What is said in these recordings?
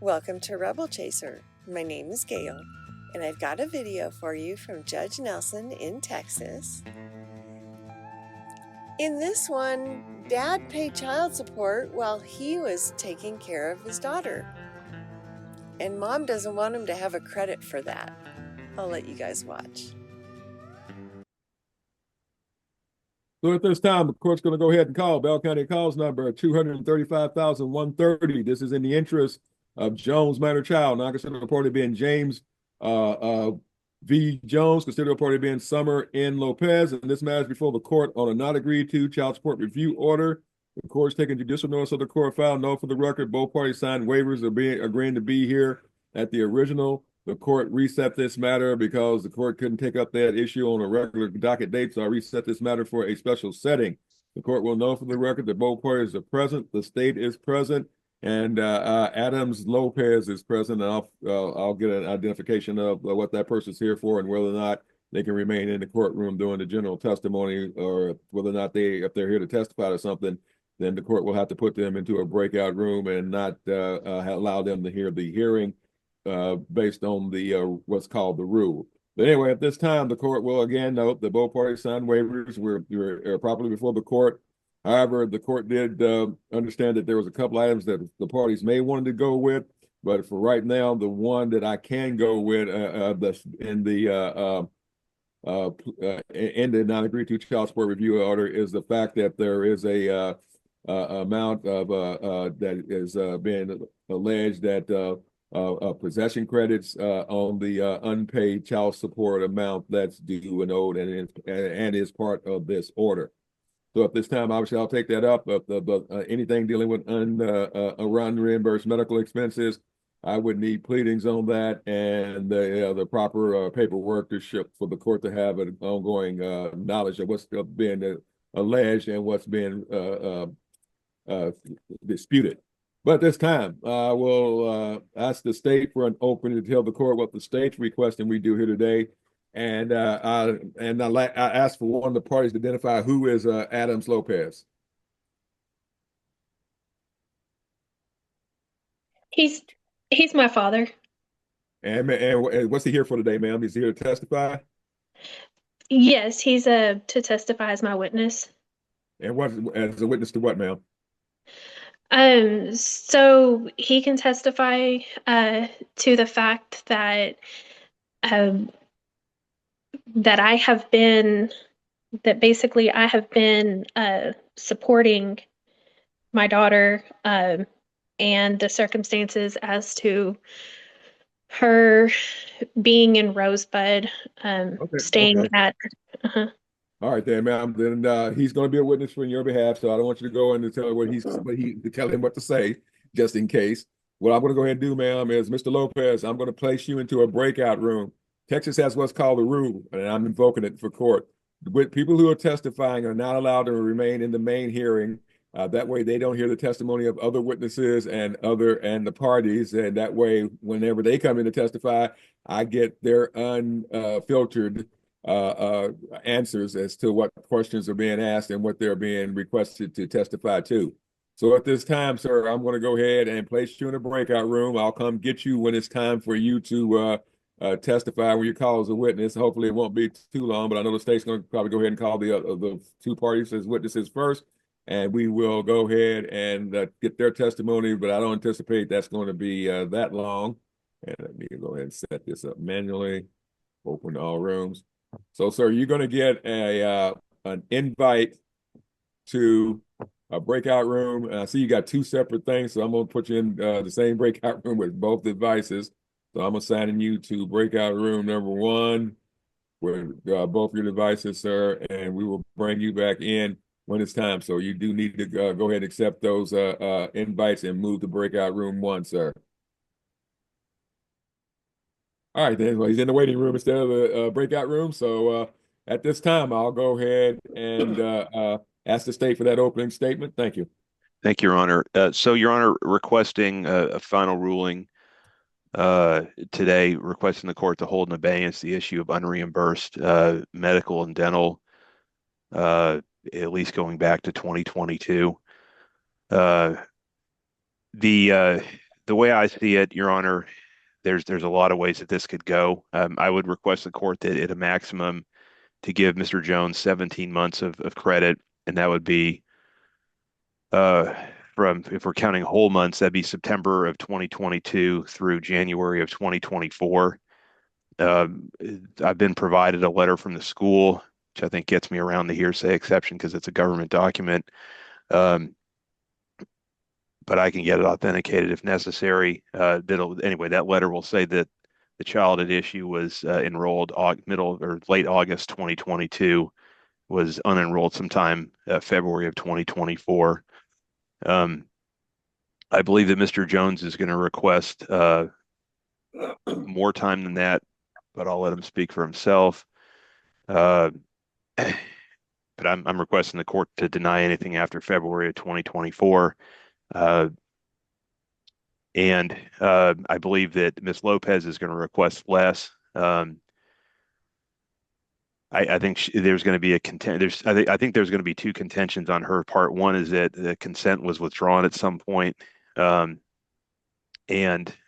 Welcome to Rebel Chaser. My name is Gail, and I've got a video for you from Judge Nelson in Texas. In this one, Dad paid child support while he was taking care of his daughter. And Mom doesn't want him to have a credit for that. I'll let you guys watch. So at this time, the court's going to go ahead and call Bell County Calls number 235,130. This is in the interest of Jones minor child, not considered reported being James V. Jones, considered reported being Summer N. Lopez. And this matter is before the court on a not agreed to child support review order. The court's taking judicial notice of the court file. Note for the record, both parties signed waivers of agreeing to be here at the original. The court reset this matter because the court couldn't take up that issue on a regular docket date, so I reset this matter for a special setting. The court will know for the record that both parties are present, the state is present, and Adams Lopez is present. And I'll get an identification of what that person's here for and whether or not they can remain in the courtroom during the general testimony, or whether or not if they're here to testify to something, then the court will have to put them into a breakout room and not allow them to hear the hearing based on the what's called the rule. But anyway, at this time, the court will again note that both parties signed waivers were properly before the court. However, the court did understand that there was a couple items that the parties may wanted to go with, but for right now, the one that I can go with in the non-agreed to child support review order is the fact that there is a amount of that is being alleged that possession credits on the unpaid child support amount that's due and owed and is part of this order. So at this time, obviously, I'll take that up. But anything dealing with unreimbursed medical expenses, I would need pleadings on that and the proper paperwork for the court to have an ongoing knowledge of what's being alleged and what's being disputed. But this time, I will ask the state for an opening to tell the court what the state's requesting we do here today. And I ask for one of the parties to identify who is Adams Lopez. He's my father. And what's he here for today, ma'am? He's here to testify? Yes, he's to testify as my witness. And what as a witness to what, ma'am? So he can testify to the fact that that I have been supporting my daughter and the circumstances as to her being in Rosebud, staying at. All right, then, ma'am. Then he's going to be a witness for your behalf, so I don't want you to go in and tell tell him what to say, just in case. What I'm going to go ahead and do, ma'am, is Mr. Lopez, I'm going to place you into a breakout room. Texas has what's called a rule, and I'm invoking it for court. With people who are testifying are not allowed to remain in the main hearing. That way, they don't hear the testimony of other witnesses and the parties, and that way, whenever they come in to testify, I get their unfiltered answers as to what questions are being asked and what they're being requested to testify to. So at this time, sir, I'm going to go ahead and place you in a breakout room. I'll come get you when it's time for you to testify when you call as a witness. Hopefully it won't be too long, but I know the state's going to probably go ahead and call the two parties as witnesses first, and we will go ahead and get their testimony, but I don't anticipate that's going to be that long. And let me go ahead and set this up manually, open all rooms. So, sir, you're going to get an invite to a breakout room. I see you got two separate things, so I'm going to put you in the same breakout room with both devices. So I'm assigning you to breakout room number 1 with both your devices, sir, and we will bring you back in when it's time. So you do need to go ahead and accept those invites and move to breakout room 1, sir. All right, then. Well, he's in the waiting room instead of the breakout room. So at this time, I'll go ahead and ask the state for that opening statement. Thank you. Thank you, Your Honor. So, Your Honor, requesting a final ruling today, requesting the court to hold in abeyance the issue of unreimbursed medical and dental, at least going back to 2022. The the way I see it, Your Honor, there's a lot of ways that this could go. I would request the court that at a maximum to give Mr. Jones 17 months of credit, and that would be from, if we're counting whole months, that'd be September of 2022 through January of 2024. I've been provided a letter from the school, which I think gets me around the hearsay exception because it's a government document. But I can get it authenticated if necessary. Anyway, that letter will say that the child at issue was enrolled middle or late August 2022, was unenrolled sometime February of 2024. I believe that Mr. Jones is going to request more time than that, but I'll let him speak for himself. But I'm requesting the court to deny anything after February of 2024. And I believe that Ms. Lopez is going to request less. I think there's going to be I think there's going to be two contentions on her part. One is that the consent was withdrawn at some point. And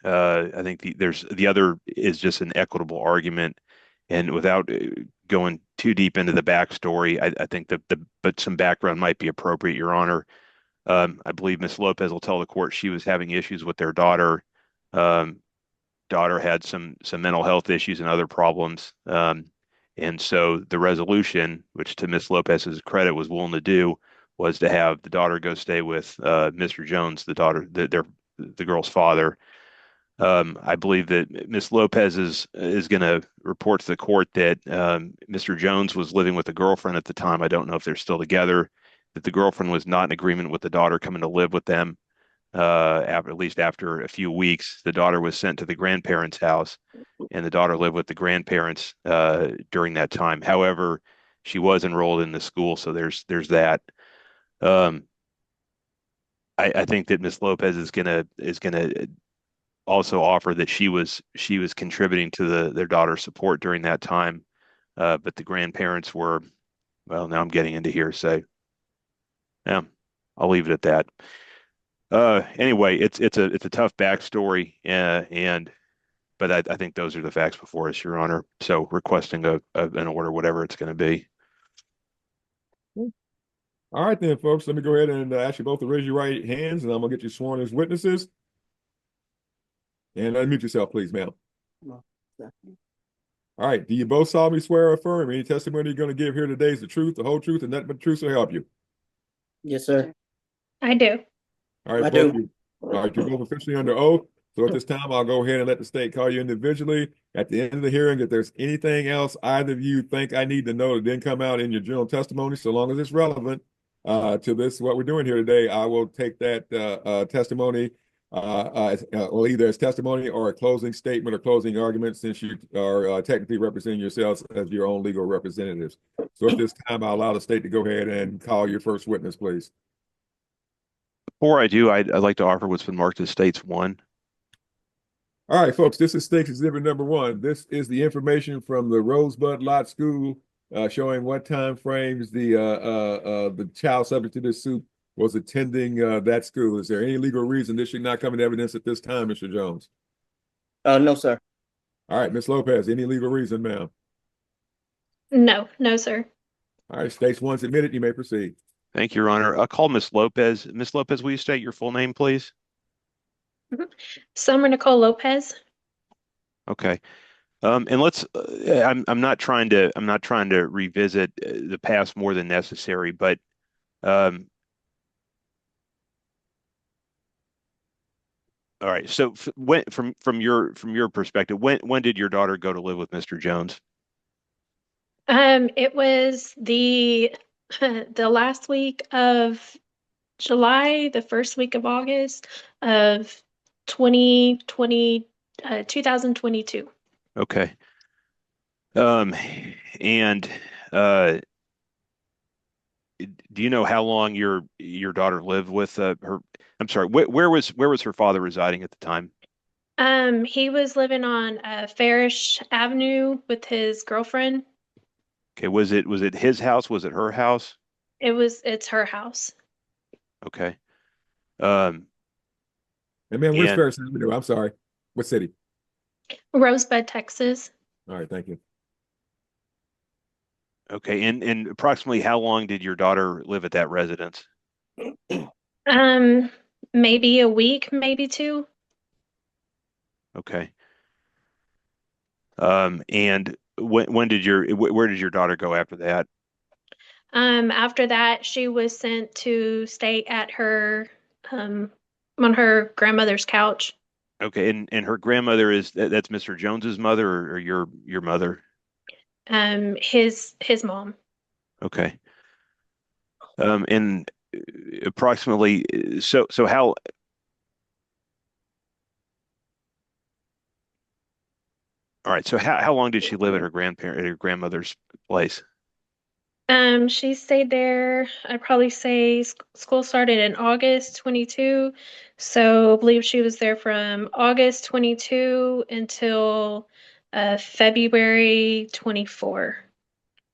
I think the other is just an equitable argument. And without going too deep into the backstory, I think but some background might be appropriate, Your Honor. I believe Ms. Lopez will tell the court she was having issues with their daughter. Daughter had some mental health issues and other problems. And so the resolution, which to Ms. Lopez's credit was willing to do, was to have the daughter go stay with Mr. Jones, the girl's father. I believe that Ms. Lopez is going to report to the court that Mr. Jones was living with a girlfriend at the time. I don't know if they're still together. That the girlfriend was not in agreement with the daughter coming to live with them. At least after a few weeks, the daughter was sent to the grandparents' house, and the daughter lived with the grandparents during that time. However, she was enrolled in the school, so there's that. I think that Ms. Lopez is gonna also offer that she was contributing to their daughter's support during that time, but the grandparents were, well, now I'm getting into hearsay. Yeah, I'll leave it at that. Anyway, it's a tough backstory, but I think those are the facts before us, Your Honor. So requesting an order, whatever it's going to be. All right then, folks. Let me go ahead and ask you both to raise your right hands, and I'm gonna get you sworn as witnesses. And unmute yourself, please, ma'am. All right. Do you both solemnly swear or affirm any testimony you're going to give here today is the truth, the whole truth, and nothing but the truth will help you? Yes, sir. I do. All right, I both do. you. All right, you're both officially under oath. So at this time, I'll go ahead and let the state call you individually. At the end of the hearing, if there's anything else either of you think I need to know that didn't come out in your general testimony, so long as it's relevant to this, what we're doing here today, I will take that testimony well, either as testimony or a closing statement or closing argument, since you are technically representing yourselves as your own legal representatives. So at this time, I'll allow the state to go ahead and call your first witness, please. Before I do, I'd like to offer what's been marked as States 1. All right, folks, this is State Exhibit number 1. This is the information from the Rosebud Lot School showing what time frames the child subject to this suit was attending that school. Is there any legal reason this should not come into evidence at this time, Mr. Jones? No, sir. All right, Ms. Lopez, any legal reason, ma'am? No, sir. All right, States 1's admitted. You may proceed. Thank you, Your Honor. I'll call Ms. Lopez. Ms. Lopez, will you state your full name, please? Summer Nicole Lopez. Okay. And let's. I'm not trying to revisit the past more than necessary, but all right. So from your perspective, when did your daughter go to live with Mr. Jones? It was the last week of July, the first week of August of 2022. Okay. And do you know how long your daughter lived with her? I'm sorry, where was her father residing at the time? He was living on Farish Avenue with his girlfriend. Okay, was it his house? Was it her house? It's her house. Okay. And man, where's And Ferris Avenue? I'm sorry. What city? Rosebud, Texas. All right, thank you. okay, and approximately how long did your daughter live at that residence? Maybe a week, maybe two. Okay. And when did where did your daughter go after that? After that, she was sent to stay at her, um, on her grandmother's couch. Okay, and her grandmother that's Mr. Jones's mother or your mother? His mom. Okay. And approximately so how all right, so how long did she live at her grandmother's place? She stayed there, I'd probably say school started in August 22. So I believe she was there from August 22 until February 24,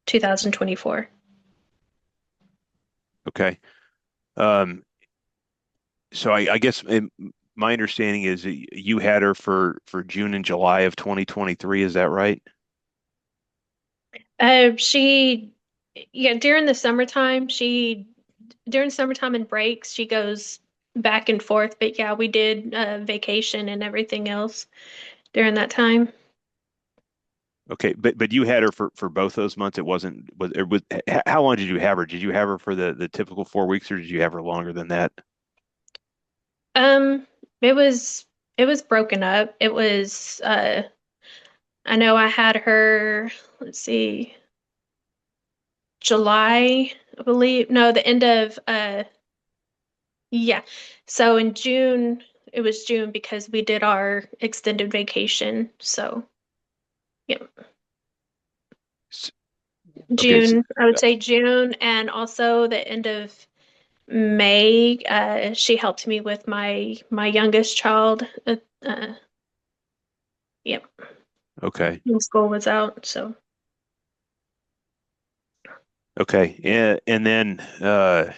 2024. Okay. Um, so I guess my understanding is that you had her for June and July of 2023, is that right? She, yeah, during summertime and breaks, she goes back and forth. But yeah, we did vacation and everything else during that time. Okay, but you had her for both those months. How long did you have her? Did you have her for the typical 4 weeks, or did you have her longer than that? Um, it was it was broken up. I know I had her, let's see, July, I believe. No, the end of yeah. So in June, it was June because we did our extended vacation. So yeah, S- Okay, June, I would say June, and also the end of May. She helped me with my youngest child. Yep, okay, when school was out. So okay, and then all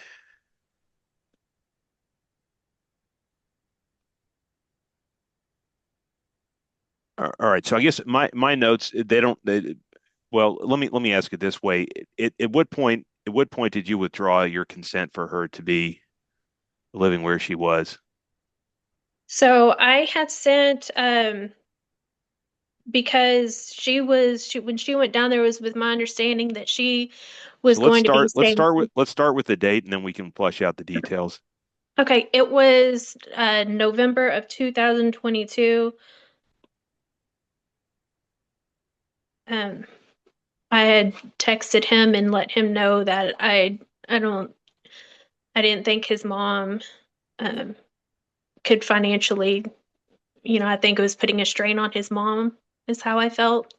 right. So I guess my notes they don't they, well, let me ask it this way. At what point did you withdraw your consent for her to be living where she was? so I had sent because when she went down there was with my understanding that she was So let's going to be start let's staying. start with let's start with the date and then we can flush out the details. Okay, it was November of 2022. Um, I had texted him and let him know that I don't I didn't think his mom um, could financially, I think it was putting a strain on his mom is how I felt.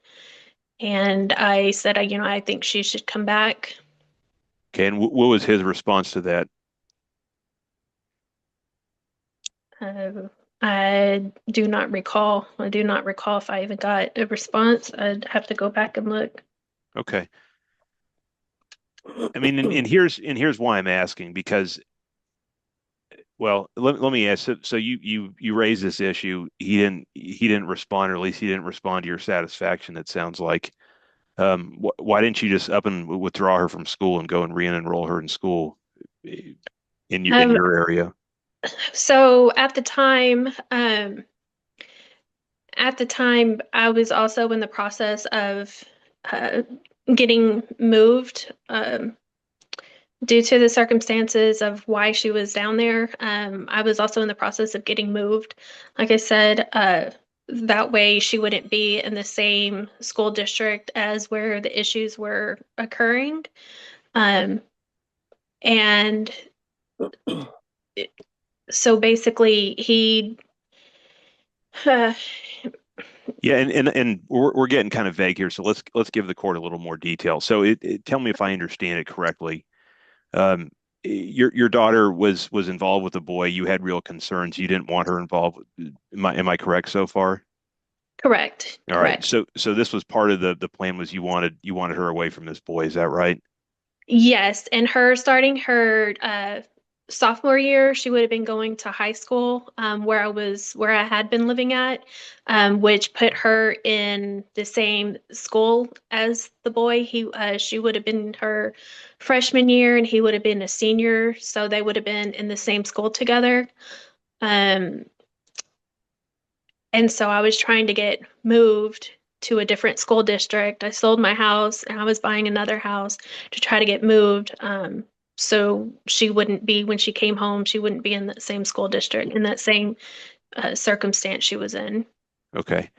And I said, I think she should come back. Okay, and what was his response to that? Uh, I do not recall. I do not recall if I even got a response. I'd have to go back and look. Okay. I mean, and here's why I'm asking because, well, let me ask. So you raised this issue. He didn't respond, or at least he didn't respond to your satisfaction. It sounds like. Why didn't you just up and withdraw her from school and go and re-enroll her in school in Um, your area? so at the time, I was also in the process of uh, getting moved. Due to the circumstances of why she was down there, I was also in the process of getting moved. Like I said, that way she wouldn't be in the same school district as where the issues were occurring. Um, and so basically, uh, Yeah, and we're getting kind of vague here, so let's give the court a little more detail. So tell me if I understand it correctly. Um, your daughter was involved with a boy. You had real concerns. You didn't want her involved. Am I correct so far? correct, All right. correct. So this was part of the plan was you wanted her away from this boy. Is that right? Yes, and her sophomore year, she would have been going to high school, where I had been living at, which put her in the same school as the boy. She would have been her freshman year, and he would have been a senior, so they would have been in the same school together. Um, and so I was trying to get moved to a different school district. I sold my house and I was buying another house to try to get moved. So she wouldn't be, when she came home, she wouldn't be in that same school district, in that same circumstance she was in. Okay.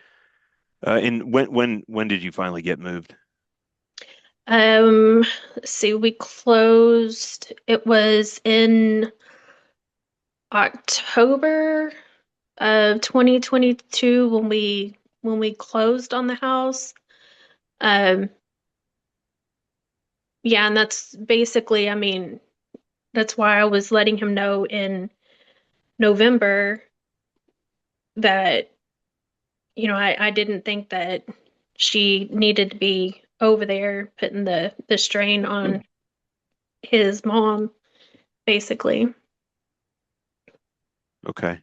And when did you finally get moved? Let's see, we closed, it was in October of 2022 when we closed on the house. Um, yeah, and that's basically, I mean, that's why I was letting him know in November that, I didn't think that she needed to be over there putting the strain on his mom, basically. Okay.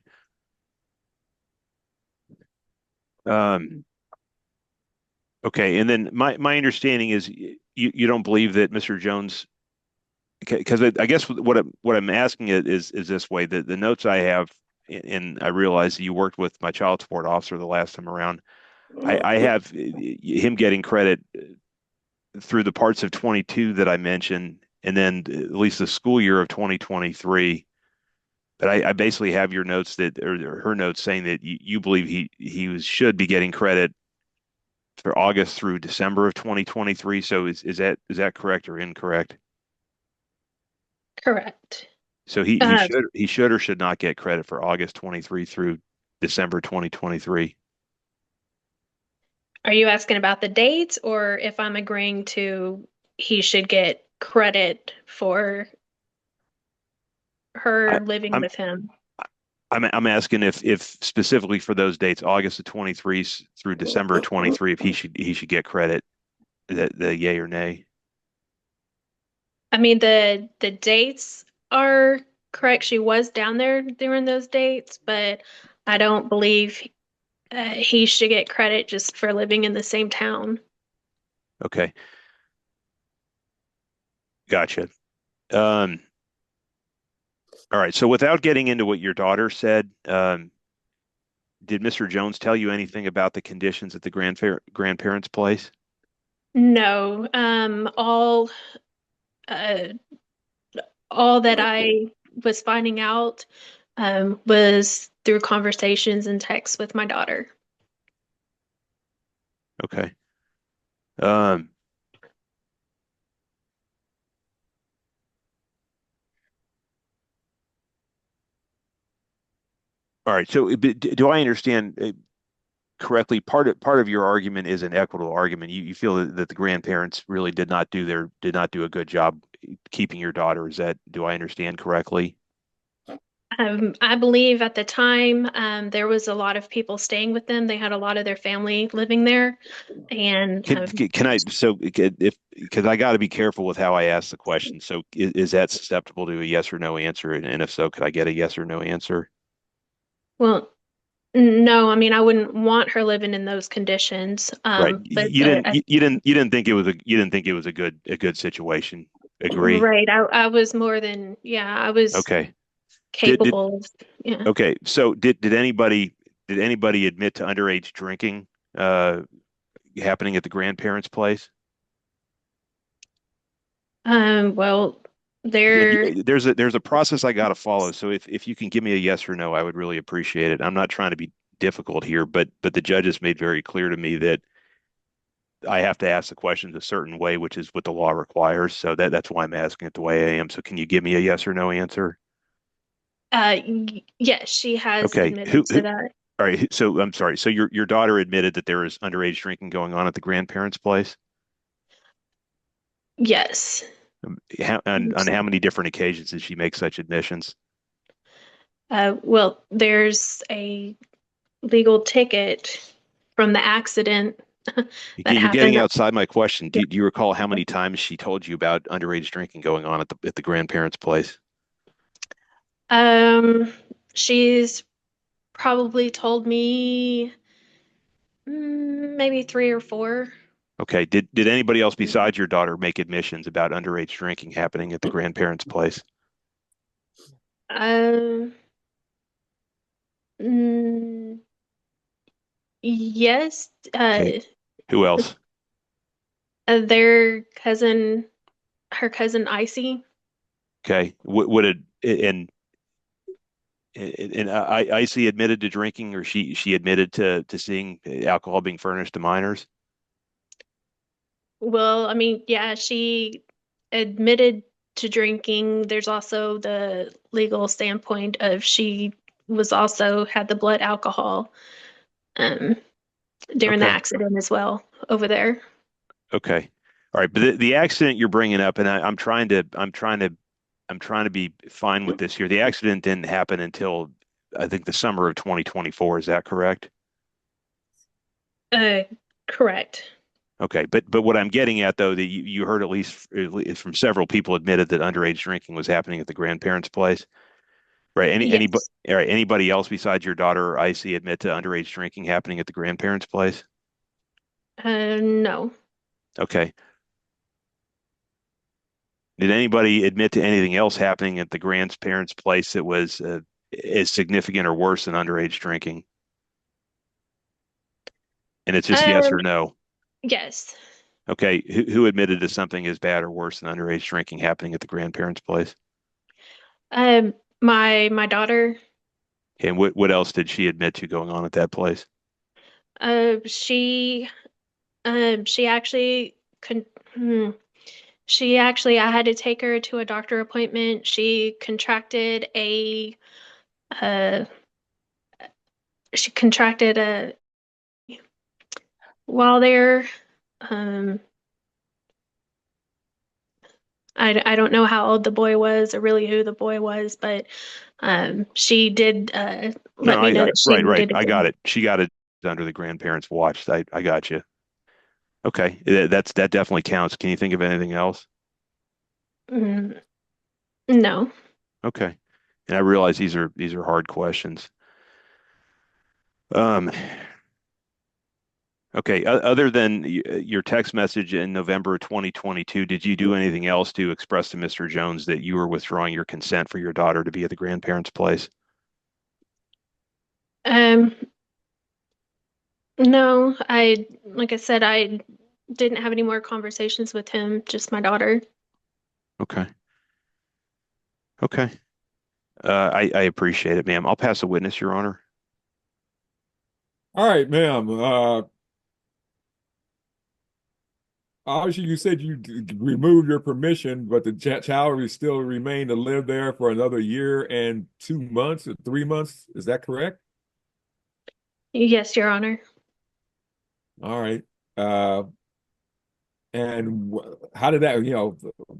Um, okay. And then my understanding is you don't believe that Mr. Jones, because I guess what I'm asking it is this way, that the notes I have, and I realize that you worked with my child support officer the last time around. I have him getting credit through the parts of 22 that I mentioned, and then at least the school year of 2023. But I basically have your notes or her notes saying that you believe should be getting credit for August through December of 2023. So is that correct or incorrect? Correct. So he should or should not get credit for August 23 through December 2023. Are you asking about the dates, or if I'm agreeing to he should get credit for I, her living I'm with him? I'm asking if specifically for those dates, August of 23 through December of 23, if he should get credit, the yay or nay. I mean, the dates are correct. She was down there during those dates, but I don't believe he should get credit just for living in the same town. Okay, gotcha. Um, all right. So without getting into what your daughter said, did Mr. Jones tell you anything about the conditions at the grandparents' place? No, uh, all that I was finding out was through conversations and texts with my daughter. Okay. Um, all right. So do I understand correctly? Part of your argument is an equitable argument. You feel that the grandparents really did not do a good job keeping your daughter. Do I understand correctly? I believe at the time there was a lot of people staying with them. They had a lot of their family living there, and Can I, so if, because I got to be careful with how I ask the question. So is that susceptible to a yes or no answer? And if so, could I get a yes or no answer? well, no, I mean I wouldn't want her living in those conditions. Right. But You didn't think it was a good situation. Agree? right, I was more than, yeah, I was Okay. Did capable of, yeah. Okay. So did anybody admit to underage drinking uh happening at the grandparents' place? Well, And there. there's a process I got to follow. So if you can give me a yes or no, I would really appreciate it. I'm not trying to be difficult here, but the judges made very clear to me that I have to ask the questions a certain way, which is what the law requires. So that's why I'm asking it the way I am. So can you give me a yes or no answer? Yes, she has Okay. admitted to that. All right. So I'm sorry. So your daughter admitted that there is underage drinking going on at the grandparents' place? Yes. On how many different occasions did she make such admissions? Well, there's a legal ticket from the accident that You're getting happened. outside my question. Do you recall how many times she told you about underage drinking going on at the grandparents' place? She's probably told me maybe 3 or 4. Okay. Did anybody else besides your daughter make admissions about underage drinking happening at the grandparents' place? Um, mm, yes. Okay. Who else? Their cousin, her cousin Icy. Okay. Would it and Icy admitted to drinking, or she admitted to seeing alcohol being furnished to minors? Well, I mean, yeah, she admitted to drinking. There's also the legal standpoint of she was also had the blood alcohol um, during the Okay. accident as well over there. Okay. All right. But the accident you're bringing up, and I'm trying to be fine with this here. The accident didn't happen until I think the summer of 2024. Is that correct? Uh, correct. Okay. But what I'm getting at though, that you heard at least from several people admitted that underage drinking was happening at the grandparents' place. Right. Anybody, Yes. all right, anybody else besides your daughter or Icy admit to underage drinking happening at the grandparents' place? No. Okay. Did anybody admit to anything else happening at the grandparents' place that was as significant or worse than underage drinking? And it's just yes Um, or no. yes. Okay. Who admitted to something as bad or worse than underage drinking happening at the grandparents' place? My daughter, And what else did she admit to going on at that place? she she actually con hmm, she actually I had to take her to a doctor appointment. She contracted uh a while there. Um, I don't know how old the boy was or really who the boy was, but she did No, let me know that she right. needed I to. got it. She got it under the grandparents' watch. I got you. Okay. That definitely counts. Can you think of anything else? Mm, no. Okay. And I realize these are hard questions. Um, okay. Other than your text message in November 2022, did you do anything else to express to Mr. Jones that you were withdrawing your consent for your daughter to be at the grandparents' place? Um, no, like I said, I didn't have any more conversations with him, just my daughter. Okay. Okay. I appreciate it, ma'am. I'll pass a witness, Your Honor. All right, ma'am. Obviously, you said you removed your permission, but the child still remained to live there for another year and 2 months or 3 months. Is that correct? Yes, Your Honor. All right. Uh, and how did that,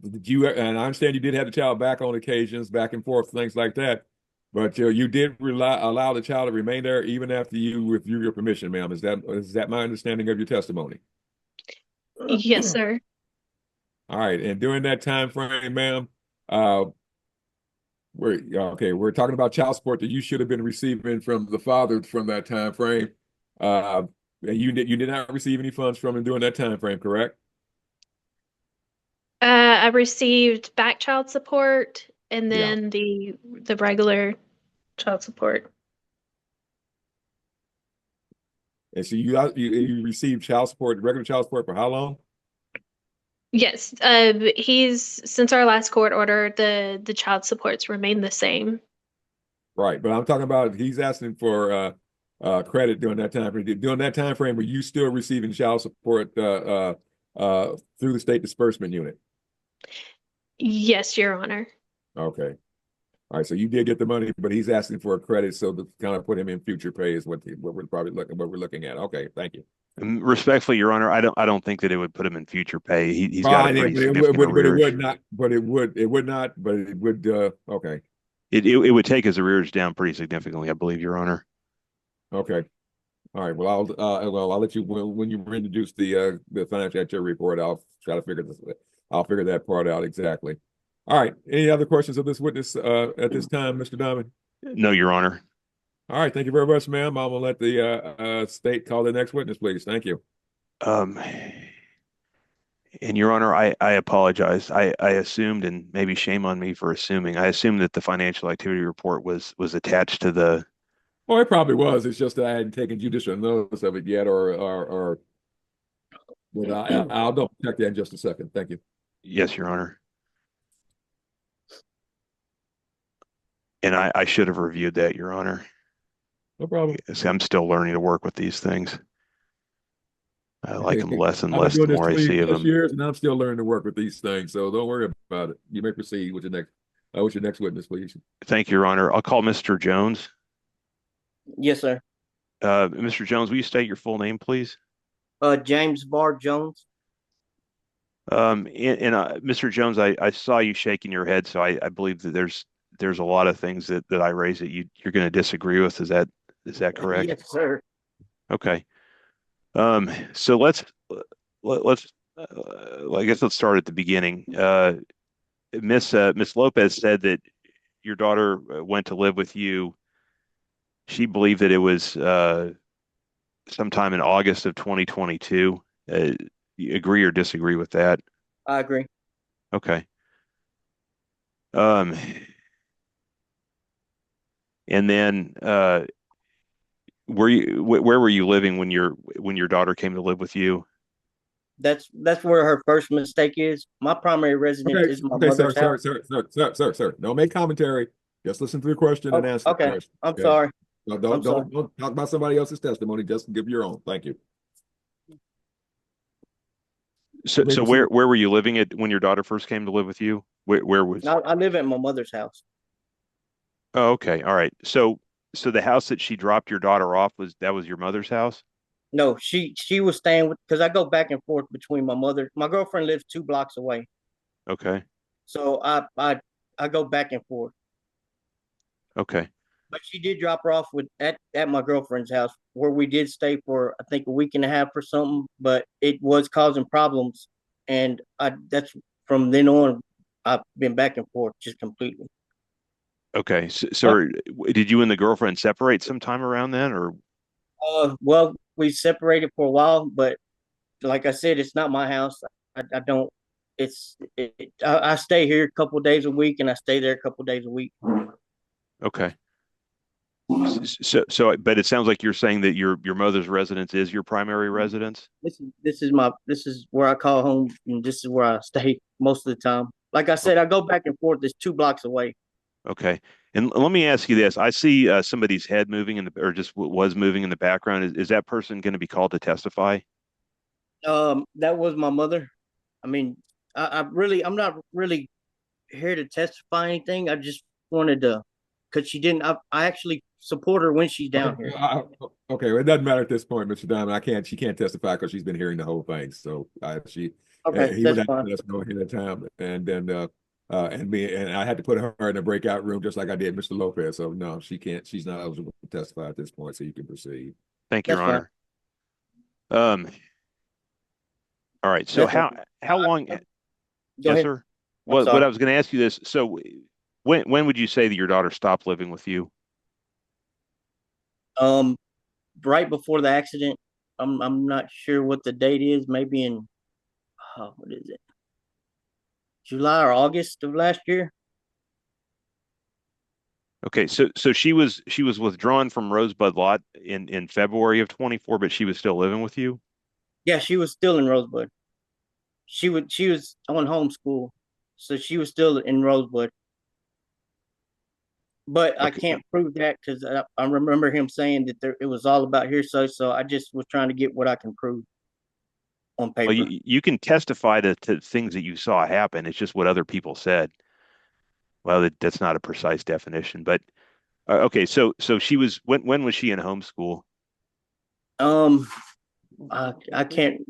did you, and I understand you did have the child back on occasions, back and forth, things like that, but you did allow the child to remain there even after you withdrew your permission, ma'am. Is that my understanding of your testimony? Yes, sir. All right. And during that time frame, ma'am, uh, we're talking about child support that you should have been receiving from the father from that time frame. And you did not receive any funds from him during that time frame, correct? I received back child support and Yeah. then the regular child support. And so you received child support, regular child support for how long? Yes, he's since our last court order, the child supports remain the same. Right, but I'm talking about he's asking for credit during that time frame. During that time frame, were you still receiving child support through the state disbursement unit? Yes, Your Honor. Okay. All right, so you did get the money, but he's asking for a credit, so to kind of put him in future pay is what we're looking at. Okay, thank you. Respectfully, Your Honor, I don't think that it would put him in future pay. He's got a Fine, pretty but it significant would, but it arrearage. would not, but it would. Okay, It would take his arrears down pretty significantly, I believe, Your Honor. okay, all right. Well, I'll let you when you introduce the financial activity report. I'll try to figure this. I'll figure that part out exactly. All right. Any other questions of this witness at this time, Mr. Diamond? No, Your Honor. All right. Thank you very much, ma'am. I'm gonna let the state call the next witness, please. Thank you. Um, and Your Honor, I apologize. I assumed, and maybe shame on me for assuming, I assumed that the financial activity report was attached to the. Well, it probably was. It's just that I hadn't taken judicial notice of it yet, or but I'll double check that in just a second. Thank you. Yes, Your Honor. And I should have reviewed that, Your Honor. No problem. See, I'm still learning to work with these things. I like them less and I've less been the doing more I this see 20 of plus them. years, and I'm still learning to work with these things. So don't worry about it. You may proceed with your next witness, please. Thank you, Your Honor. I'll call Mr. Jones. Yes, sir. Mr. Jones, will you state your full name, please? James Barr Jones. Mr. Jones, I saw you shaking your head, so I believe that there's a lot of things that I raise that you're going to disagree with. Is that correct? Yes, sir. Okay. So let's I guess let's start at the beginning. Miss Lopez said that your daughter went to live with you. She believed that it was sometime in August of 2022. You agree or disagree with that? I agree. Okay. And then where were you living when your daughter came to live with you? That's where her first mistake is. My primary residence Okay, is my okay, mother's house. sir. Don't make commentary. Just listen to the question and answer the Okay, question. I'm Okay? sorry. No, I'm don't sorry. don't talk about somebody else's testimony. Just give your own. Thank you. So Maybe where were you living at when your daughter first came to live with you? Where was? I live at my mother's house. Oh, okay. All right. So the house that she dropped your daughter off was your mother's house? No, she was staying with because I go back and forth between my mother. My girlfriend lives 2 blocks away, Okay. so I go back and forth. Okay. But she did drop her off at my girlfriend's house where we did stay for I think a week and a half or something. But it was causing problems, and that's from then on I've been back and forth just completely. Okay. So did you and the girlfriend separate sometime around then, or? Well, we separated for a while, but like I said, it's not my house. I don't. I stay here a couple days a week, and I stay there a couple days a week. Okay. But it sounds like you're saying that your mother's residence is your primary residence. This is where I call home, and this is where I stay most of the time. Like I said, I go back and forth. It's 2 blocks away. Okay. And let me ask you this. I see somebody's head moving or just was moving in the background. Is that person going to be called to testify? That was my mother. I mean, I'm not really here to testify anything. I just wanted to, because she didn't. I actually support her when she's down here. Okay, well, it doesn't matter at this point, Mr. Diamond. She can't testify because she's been hearing the whole thing. So he Okay, would that's have to fine. let us know ahead of time, and then and I had to put her in a breakout room just like I did Mr. Lopez. So no, she can't. She's not eligible to testify at this point. So you can proceed. Thank you, That's Your Honor. All right. So That's how long? Go Yes, ahead. sir. I'm Well, sorry. I was going to ask you this. So when would you say that your daughter stopped living with you? Right before the accident. I'm not sure what the date is. Maybe in what is it? July or August of last year. Okay, so she was withdrawn from Rosebud Lot in February of 24, but she was still living with you? Yeah, she was still in Rosebud. She was on homeschool, so she was still in Rosebud. But I Okay. can't prove that because I remember him saying that it was all about hearsay. So I just was trying to get what I can prove on Well, paper. you can testify to things that you saw happen. It's just what other people said. Well, that's not a precise definition, but okay. So she was when was she in homeschool? I can't.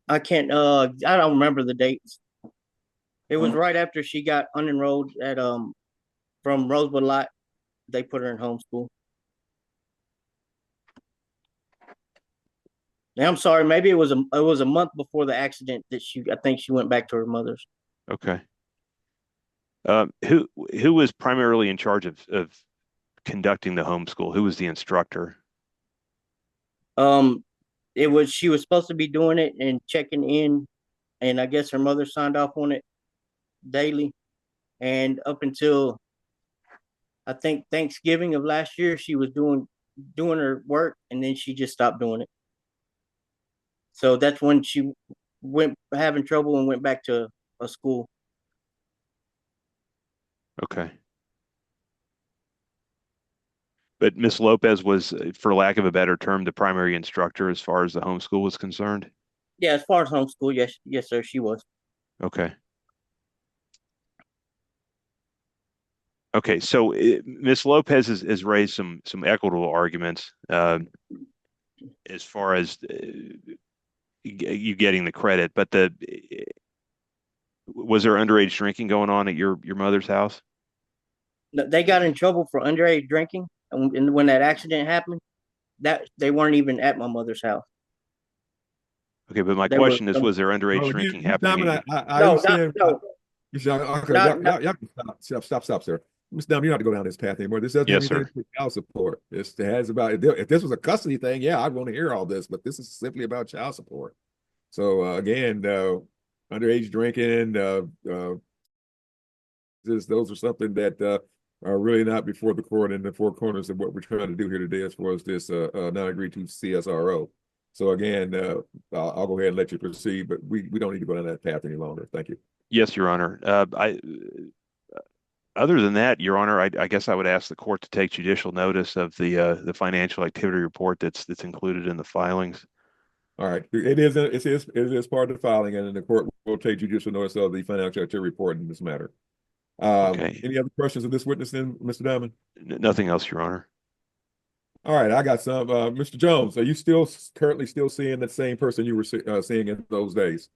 I can't. I don't remember the dates. It was right after she got unenrolled at from Rosebud Lot. They put her in homeschool. Now, I'm sorry. Maybe it was a month before the accident that I think she went back to her mother's. Okay. Who was primarily in charge of conducting the homeschool? Who was the instructor? She was supposed to be doing it and checking in, and I guess her mother signed off on it daily. And up until I think Thanksgiving of last year, she was doing her work, and then she just stopped doing it. So that's when she went having trouble and went back to a school. Okay. But Miss Lopez was, for lack of a better term, the primary instructor as far as the homeschool was concerned? Yeah, as far as homeschool, yes, sir, she was. Okay. Okay, so Miss Lopez has raised some equitable arguments as far as you getting the credit, but was there underage drinking going on at your mother's house? They got in trouble for underage drinking, and when that accident happened, that they weren't even at my mother's house. Okay, but my They were question is, was there underage drinking happening? I understand. no, Okay, not, stop, sir. Mr. Dunn, you don't have to go down this path anymore. This doesn't have Yes, anything sir. to do with child support. This has about if this was a custody thing, yeah, I'd want to hear all this, but this is simply about child support. So again, underage drinking, those are something that are really not before the court in the four corners of what we're trying to do here today as far as this non-agreed to CSRO. So again, I'll go ahead and let you proceed, but we don't need to go down that path any longer. Thank you. Yes, Your Honor. Other than that, Your Honor, I guess I would ask the court to take judicial notice of the financial activity report that's included in the filings. All right, it is part of the filing, and then the court will take judicial notice of the financial activity report in this matter. Okay. Any other questions of this witness then, Mr. Diamond? Nothing else, Your Honor. All right, I got some. Mr. Jones, are you currently seeing the same person you were seeing in those days?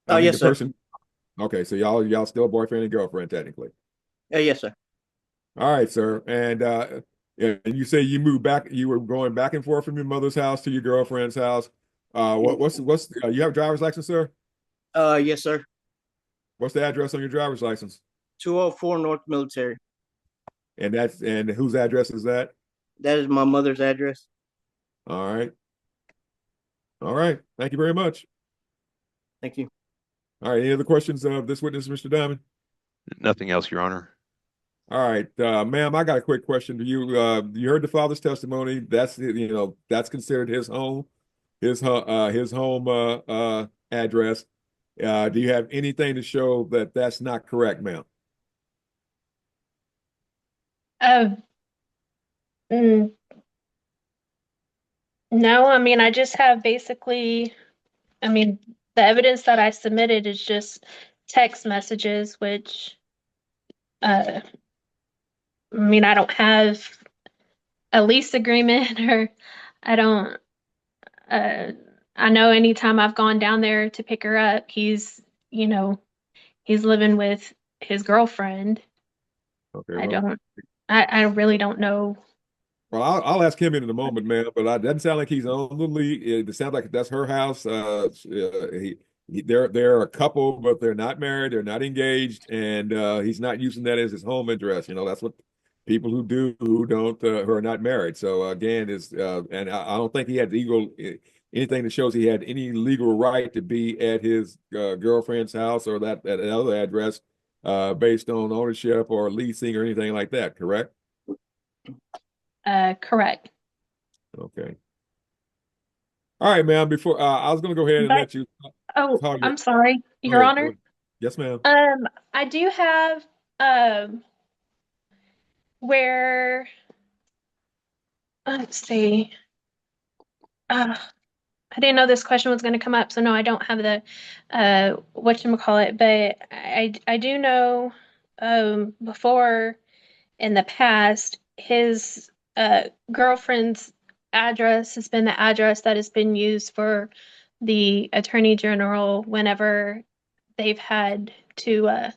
Oh, yes, sir. Okay, so y'all still boyfriend and girlfriend technically. Yes, sir. All right, sir. And you say you moved back. You were going back and forth from your mother's house to your girlfriend's house. What's you have a driver's license, sir? Yes, sir. What's the address on your driver's license? 204 North Military. And whose address is that? That is my mother's address. All right. All right. Thank you very much. Thank you. All right. Any other questions of this witness, Mr. Diamond? Nothing else, Your Honor. All right, ma'am, I got a quick question for you. You heard the father's testimony. That's that's considered his home, his home address. Do you have anything to show that that's not correct, ma'am? No, I mean, I just have basically, I mean, the evidence that I submitted is just text messages, which, I mean, I don't have a lease agreement or I don't, I know anytime I've gone down there to pick her up, he's living with his girlfriend. Okay, I really don't know. Well, I'll ask him in a moment, man. But it doesn't sound like he's on the lead. It sounds like that's her house. They're a couple, but they're not married. They're not engaged, and he's not using that as his home address. That's what people who are not married. So again, and I don't think he had anything that shows he had any legal right to be at his girlfriend's house or that at another address based on ownership or leasing or anything like that. Correct? Correct. Okay. All right, ma'am. Before I was going to go ahead and let you. Oh, I'm sorry, Your Honor. Yes, ma'am. I do have where let's see. I didn't know this question was going to come up, so no, I don't have the whatchamacallit, but I do know before in the past his girlfriend's address has been the address that has been used for the Attorney General whenever they've had to All right,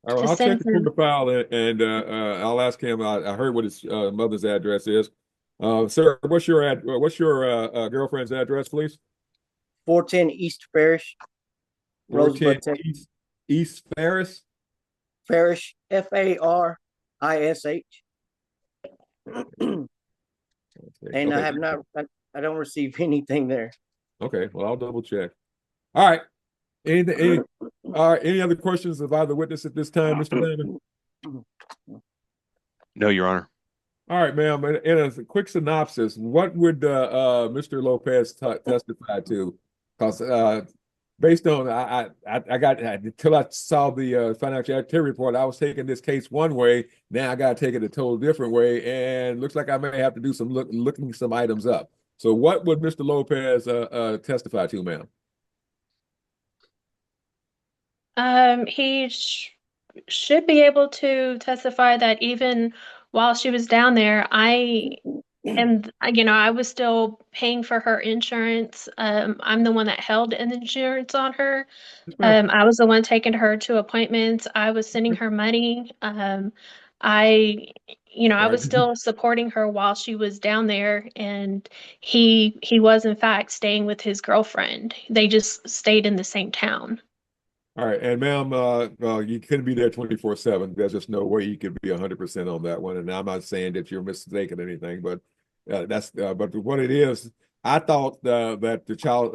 I'll check the file and I'll ask him. I heard what his mother's address is. Sir, what's your girlfriend's address, please? 410 East Parish, Rosebud, Texas. East Ferris. Farish, Farish. And I Okay, have not, I don't receive anything there. okay, well, I'll double check. All right. Any other questions of either witness at this time, Mr. Diamond? No, Your Honor. All right, ma'am. In a quick synopsis, what would Mr. Lopez testify to? Because based on I got until I saw the financial activity report, I was taking this case one way. Now I got to take it a total different way, and looks like I may have to do some looking some items up. So, what would Mr. Lopez testify to, ma'am? He should be able to testify that even while she was down there, I was still paying for her insurance. I'm the one that held an insurance on her. Yes, ma'am. I was the one taking her to appointments. I was sending her money. I, I Right. was still supporting her while she was down there, and he was in fact staying with his girlfriend. They just stayed in the same town. All right, and ma'am, you couldn't be there 24/7. There's just no way you could be 100% on that one. And I'm not saying that you're mistaken or anything, but but what it is, I thought that the child,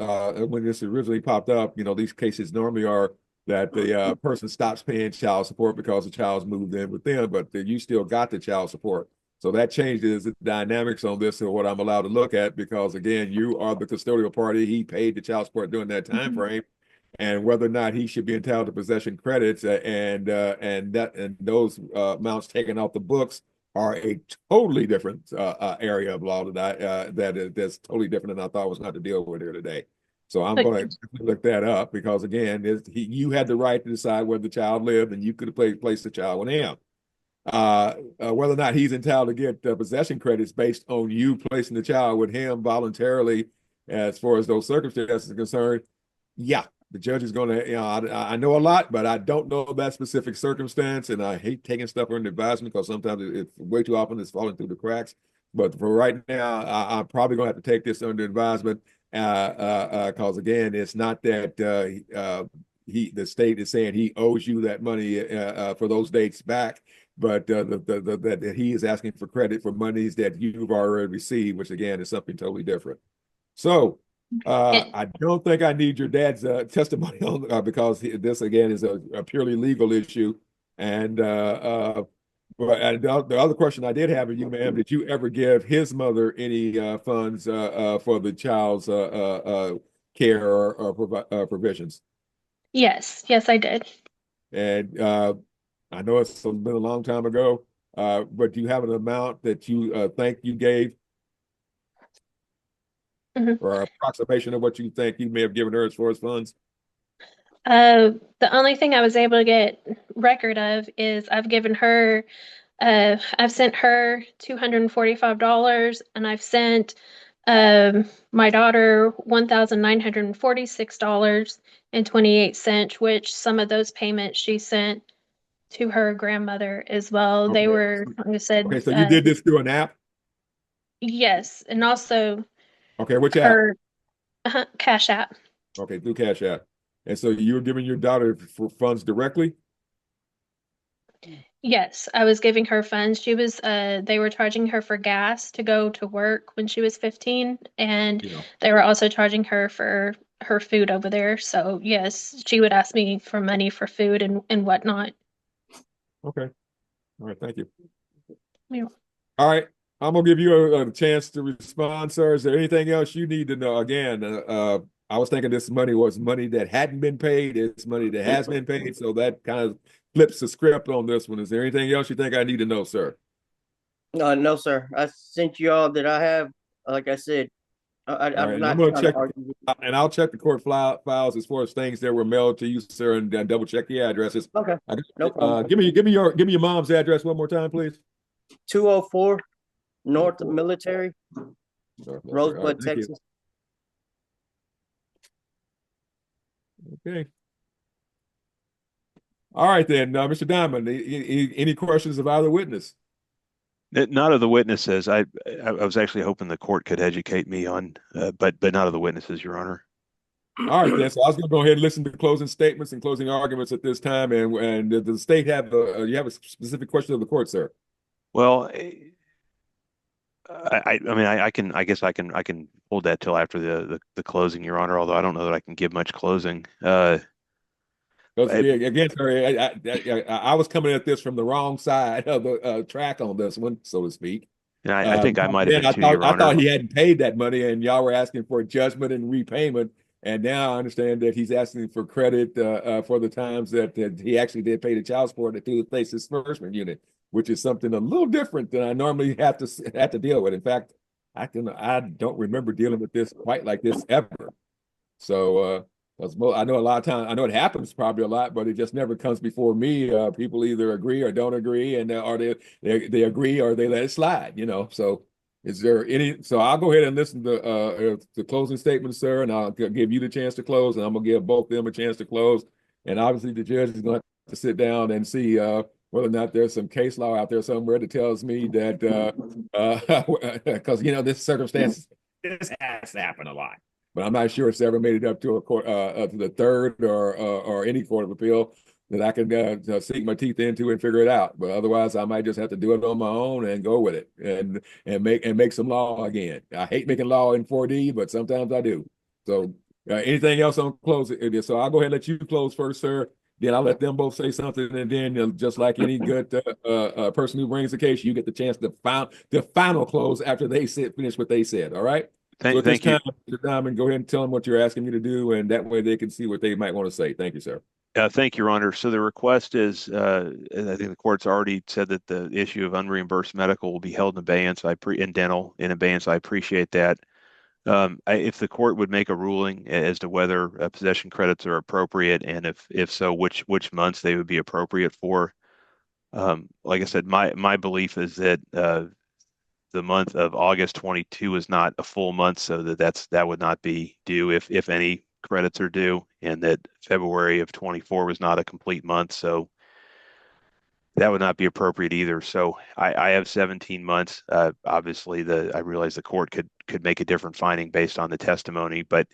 when this originally popped up, these cases normally are that the person stops paying child support because the child's moved in with them, but you still got the child support. So that changes the dynamics on this and what I'm allowed to look at, because again, you are the custodial party. He paid the child support during that time frame. And whether or not he should be entitled to possession credits, and those amounts taken off the books are a totally different area of law that's totally different than I thought was not to deal with here today. So I'm going to look that up, because again, you had the right to decide where the child lived, and you could have placed the child with him. Whether or not he's entitled to get possession credits based on you placing the child with him voluntarily, as far as those circumstances are concerned, yeah. The judge is going to, I know a lot, but I don't know that specific circumstance, and I hate taking stuff under advisement because sometimes it's way too often it's falling through the cracks. But for right now, I'm probably going to have to take this under advisement, because again, it's not that the state is saying he owes you that money for those dates back, but that he is asking for credit for monies that you've already received, which again is something totally different. So. I don't think I need your dad's testimony on because this again is a purely legal issue. And but the other question I did have of you, ma'am, did you ever give his mother any funds for the child's care or provisions? Yes, I did. And I know it's been a long time ago, but do you have an amount that you think you gave? Or approximation of what you think you may have given her as far as funds? The only thing I was able to get record of is I've sent her $245, and I've sent my daughter $1,946.28, which some of those payments she sent to her grandmother as well. Okay. They were, like I said, okay, so you did this through an app? yes, and also Okay, which app? her Cash App. Okay, through Cash App. And so you were giving your daughter for funds directly? Yes, I was giving her funds. They were charging her for gas to go to work when she was 15, and they were also charging her for her food over there. So yes, she would ask me for money for food and whatnot. Okay. All right, thank you. Yeah. All right, I'm gonna give you a chance to respond, sir. Is there anything else you need to know? Again, I was thinking this money was money that hadn't been paid. It's money that has been paid. So that kind of flips the script on this one. Is there anything else you think I need to know, sir? No, sir. I sent you all that I have. Like I said, I'm not going trying to check, to argue. and I'll check the court files as far as things that were mailed to you, sir, and double check the addresses. Okay, no problem. Give me your mom's address one more time, please. 204 North Military, Rosebud, Right, Texas. Okay. All right then, Mr. Diamond. Any questions of either witness? Not of the witnesses. I was actually hoping the court could educate me on, but not of the witnesses, Your Honor. All right, then. So I was going to go ahead and listen to closing statements and closing arguments at this time. And does the state have you have a specific question of the court, sir? Well, I mean, I guess I can hold that till after the closing, Your Honor. Although I don't know that I can give much closing. Because again, sir, I was coming at this from the wrong side of the track on this one, so to speak. And I think I might have Then been too, Your I Honor. thought he hadn't paid that money, and y'all were asking for judgment and repayment. And now I understand that he's asking for credit for the times that he actually did pay the child support through the place disbursement unit, which is something a little different than I normally have to deal with. In fact, I don't remember dealing with this quite like this ever. So I know a lot of times, I know it happens probably a lot, but it just never comes before me. People either agree or don't agree, and or they agree or they let it slide. So. Is there any? So I'll go ahead and listen to the closing statement, sir, and I'll give you the chance to close, and I'm gonna give both of them a chance to close. And obviously, the judge is going to have to sit down and see whether or not there's some case law out there somewhere that tells me that because this circumstance, this has to happen a lot, but I'm not sure it's ever made it up to a court to the third or any court of appeal that I can sink my teeth into and figure it out. But otherwise, I might just have to do it on my own and go with it and make some law again. I hate making law in 4D, but sometimes I do. So anything else on close? So I'll go ahead and let you close first, sir. Then I'll let them both say something, and then just like any good person who brings the case, you get the chance to final close after they finish what they said. All right. So at this time, Mr. Diamond, go ahead and tell them what you're asking me to do, and that way they can see what they might want to say. Thank you, sir. Thank you, Your Honor. So the request is, I think the court's already said that the issue of unreimbursed medical will be held in abeyance. And dental in abeyance. I appreciate that. If the court would make a ruling as to whether possession credits are appropriate, and if so, which months they would be appropriate for. Like I said, my belief is that the month of August 22 is not a full month, so that would not be due if any credits are due, and that February of 24 was not a complete month, so that would not be appropriate either. So I have 17 months. Obviously, I realize the court could make a different finding based on the testimony, but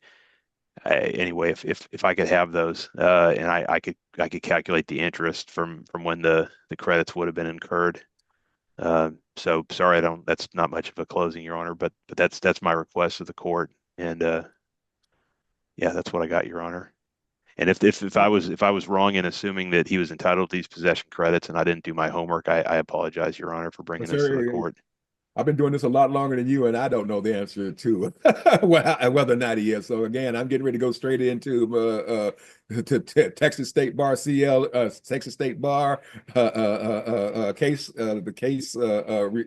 anyway, if I could have those, and I could calculate the interest from when the credits would have been incurred. So sorry, that's not much of a closing, Your Honor, but that's my request of the court, and yeah, that's what I got, Your Honor. And if I was wrong in assuming that he was entitled to these possession credits and I didn't do my homework, I apologize, Your Honor, for bringing this to the court. I've been doing this a lot longer than you, and I don't know the answer to whether or not he is. So again, I'm getting ready to go straight into Texas State Bar Texas State Bar case, the case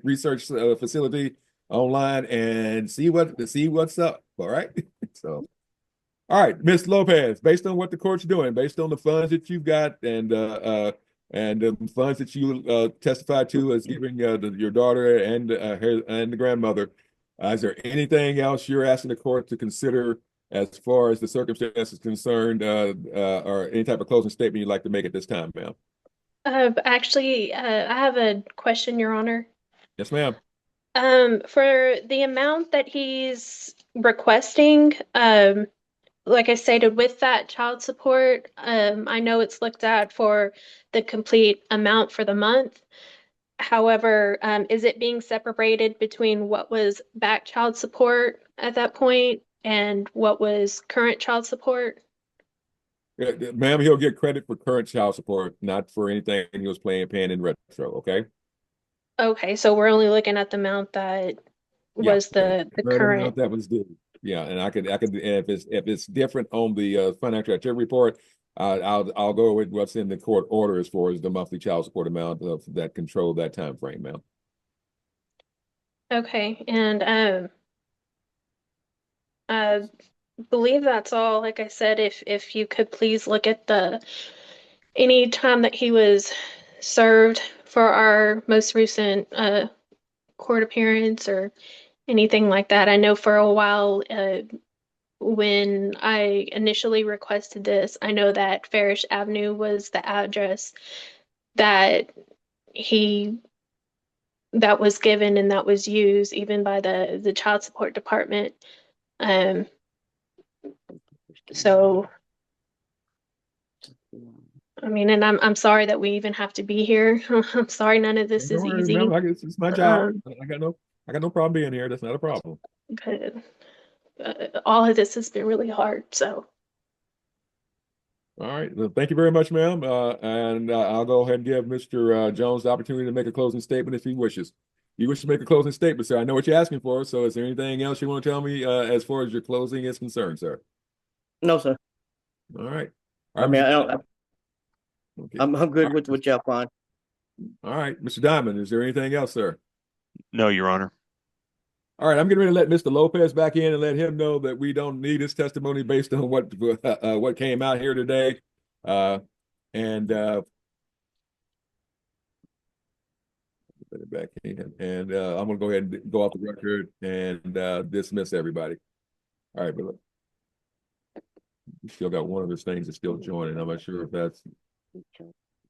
research facility online, and see what's up. All right. So, all right, Ms. Lopez, based on what the court's doing, based on the funds that you've got, and the funds that you testified to as giving your daughter and the grandmother, is there anything else you're asking the court to consider as far as the circumstances concerned, or any type of closing statement you'd like to make at this time, ma'am? Actually, I have a question, Your Honor. Yes, ma'am. For the amount that he's requesting, like I stated, with that child support, I know it's looked at for the complete amount for the month. However, is it being separated between what was back child support at that point and what was current child support? Ma'am, he'll get credit for current child support, not for anything he was paying in retro, okay? Okay, so we're only looking at the amount that was the current amount that was due. Yeah, and I could, if it's different on the financial activity report, I'll go with what's in the court order as far as the monthly child support amount of that control that time frame, ma'am. Okay, and I believe that's all. Like I said, if you could please look at any time that he was served for our most recent court appearance or anything like that. I know for a while, when I initially requested this, I know that Farish Avenue was the address that that was given and that was used even by the child support department. So, I mean, and I'm sorry that we even have to be here. I'm sorry none of this Don't is worry, easy. ma'am. It's my job. Um, I got no problem being here. That's not a problem. but all of this has been really hard. So, All right. Well, thank you very much, ma'am. And I'll go ahead and give Mr. Jones the opportunity to make a closing statement if he wishes. You wish to make a closing statement, sir. I know what you're asking for. So is there anything else you want to tell me as far as your closing is concerned, sir? No, sir. All right. I mean, I don't. Okay. I'm good with what y'all find. All right. Mr. Diamond, is there anything else, sir? No, Your Honor. All right, I'm getting ready to let Mr. Lopez back in and let him know that we don't need his testimony based on what came out here today. And back in, and I'm gonna go ahead and go off the record and dismiss everybody. All right, but we still got one of his things that's still joining. I'm not sure if that's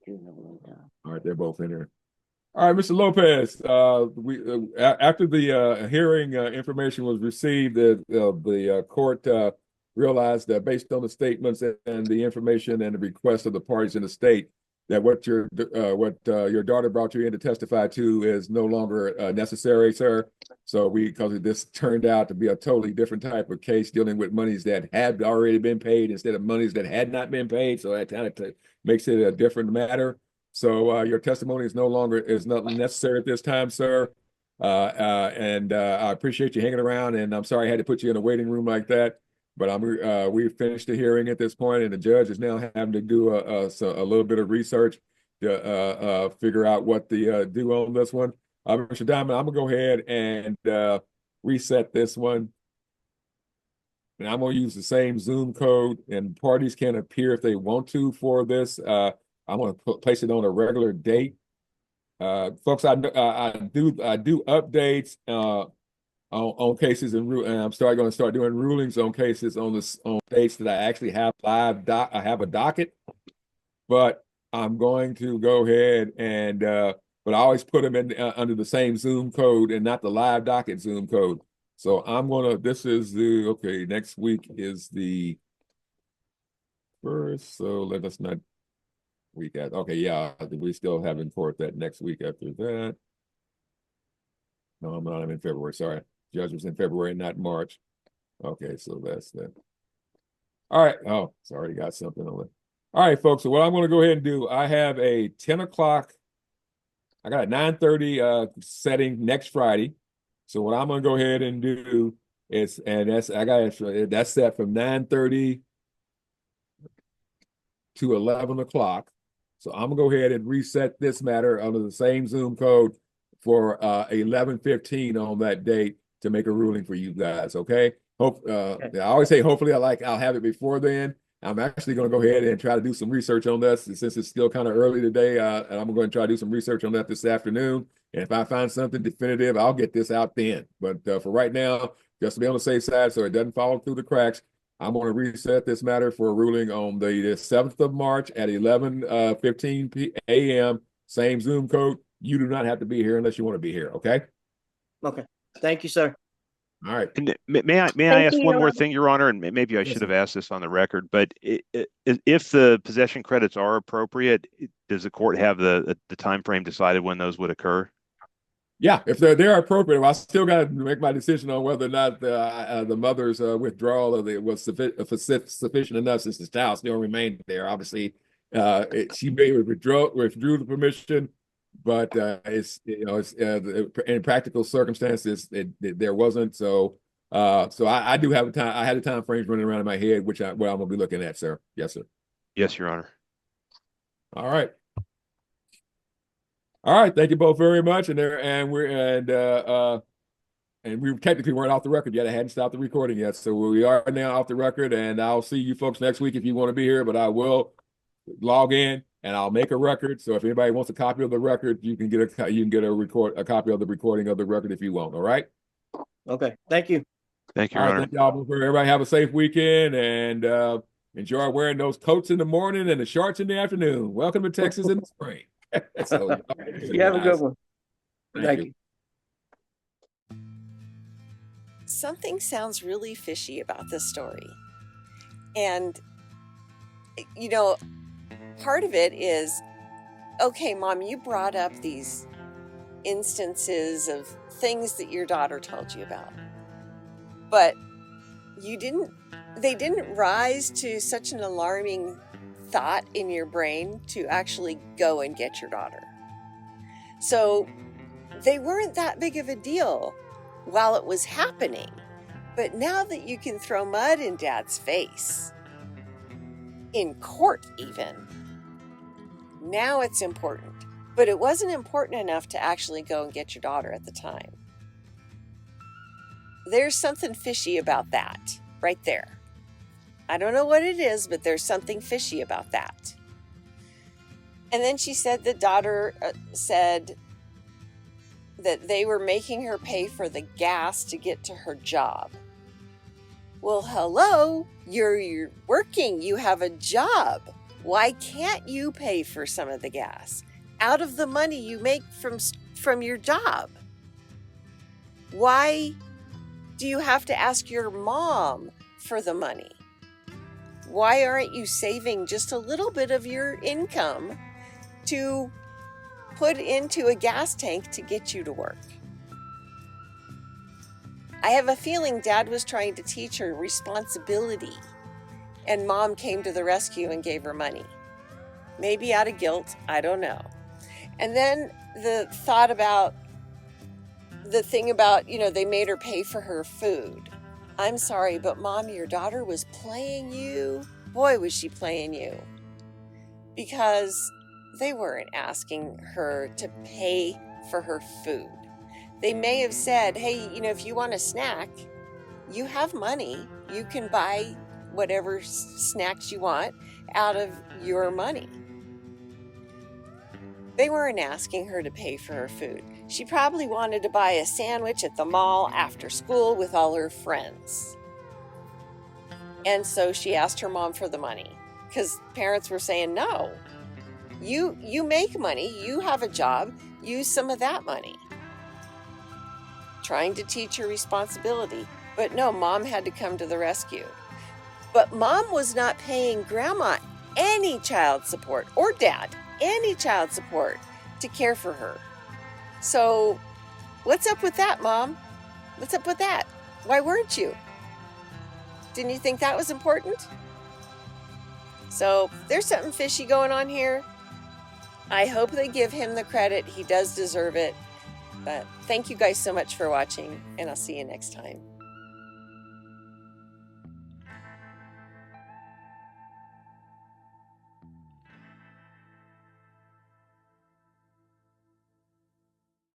all right. They're both in here. All right, Mr. Lopez. After the hearing information was received, the court realized that based on the statements and the information and the request of the parties in the state, that what your daughter brought you in to testify to is no longer necessary, sir. So because this turned out to be a totally different type of case dealing with monies that had already been paid instead of monies that had not been paid. So that kind of makes it a different matter. So your testimony is not necessary at this time, sir. And I appreciate you hanging around. And I'm sorry I had to put you in a waiting room like that. But we've finished the hearing at this point, and the judge is now having to do a little bit of research to figure out what to do on this one. Mr. Diamond, I'm gonna go ahead and reset this one. And I'm going to use the same Zoom code, and parties can appear if they want to for this. I'm going to place it on a regular date. Folks, I do updates on cases and I'm going to start doing rulings on cases on dates that I actually have live. I have a docket, but I'm going to go ahead and but I always put them in under the same Zoom code and not the live docket Zoom code. So this is next week is the first. So let us not week at, okay, yeah, we still have in court that next week after that. No, I'm in February, sorry. Judge was in February, not March. Okay, so that's that. All right, oh, sorry, got something on it. All right, folks, so what I'm gonna go ahead and do, I have a 10 o'clock, I got a 9:30 setting next Friday. So what I'm gonna go ahead and do is, and that's set from 9:30 to 11 o'clock. So I'm gonna go ahead and reset this matter under the same Zoom code for 11:15 on that date to make a ruling for you guys. Okay. I always say hopefully I'll have it before then. I'm actually going to go ahead and try to do some research on this since it's still kind of early today. And I'm going to try to do some research on that this afternoon. And if I find something definitive, I'll get this out then. But for right now, just to be on the safe side so it doesn't fall through the cracks, I'm going to reset this matter for a ruling on the 7th of March at 11:15 a.m. Same Zoom code. You do not have to be here unless you want to be here. Okay. Okay. Thank you, sir. All right. And may I ask one more thing, Your Honor, and maybe I should have asked this on the record, but if the possession credits are appropriate, does the court have the time frame decided when those would occur? Yeah, if they're appropriate, well, I still got to make my decision on whether or not the mother's withdrawal was sufficient enough since the child still remained there. Obviously, she may have withdrew the permission, but it's in practical circumstances there wasn't. So I do have a time. I had a time frames running around in my head, what I'm going to be looking at, sir. Yes, sir. Yes, Your Honor. All right. All right, thank you both very much. And we technically weren't off the record yet. I hadn't stopped the recording yet. So we are now off the record, and I'll see you folks next week if you want to be here, but I will log in and I'll make a record. So if anybody wants a copy of the record, you can get a copy of the recording of the record if you want. All right. Okay. Thank you. Thank you, Your All right, Honor. thank y'all. Everybody have a safe weekend and enjoy wearing those coats in the morning and the shorts in the afternoon. Welcome to Texas in the spring. So, you have a good one. Thank you. Something sounds really fishy about this story. And, you know, part of it is, okay, Mom, you brought up these instances of things that your daughter told you about, but they didn't rise to such an alarming thought in your brain to actually go and get your daughter. So they weren't that big of a deal while it was happening. But now that you can throw mud in Dad's face, in court even, now it's important. But it wasn't important enough to actually go and get your daughter at the time. There's something fishy about that right there. I don't know what it is, but there's something fishy about that. And then she said the daughter said that they were making her pay for the gas to get to her job. Well, hello, you're working, you have a job. Why can't you pay for some of the gas out of the money you make from your job? Why do you have to ask your mom for the money? Why aren't you saving just a little bit of your income to put into a gas tank to get you to work? I have a feeling Dad was trying to teach her responsibility, and Mom came to the rescue and gave her money. Maybe out of guilt, I don't know. And then the thought about the thing about, they made her pay for her food. I'm sorry, but Mom, your daughter was playing you. Boy, was she playing you. Because they weren't asking her to pay for her food. They may have said, hey, if you want a snack, you have money. You can buy whatever snacks you want out of your money. They weren't asking her to pay for her food. She probably wanted to buy a sandwich at the mall after school with all her friends. And so she asked her mom for the money because parents were saying, no, you make money, you have a job, use some of that money. Trying to teach her responsibility. But no, Mom had to come to the rescue. But Mom was not paying Grandma any child support, or Dad any child support to care for her. So what's up with that, Mom? What's up with that? Why weren't you? Didn't you think that was important? So there's something fishy going on here. I hope they give him the credit. He does deserve it. But thank you guys so much for watching, and I'll see you next time.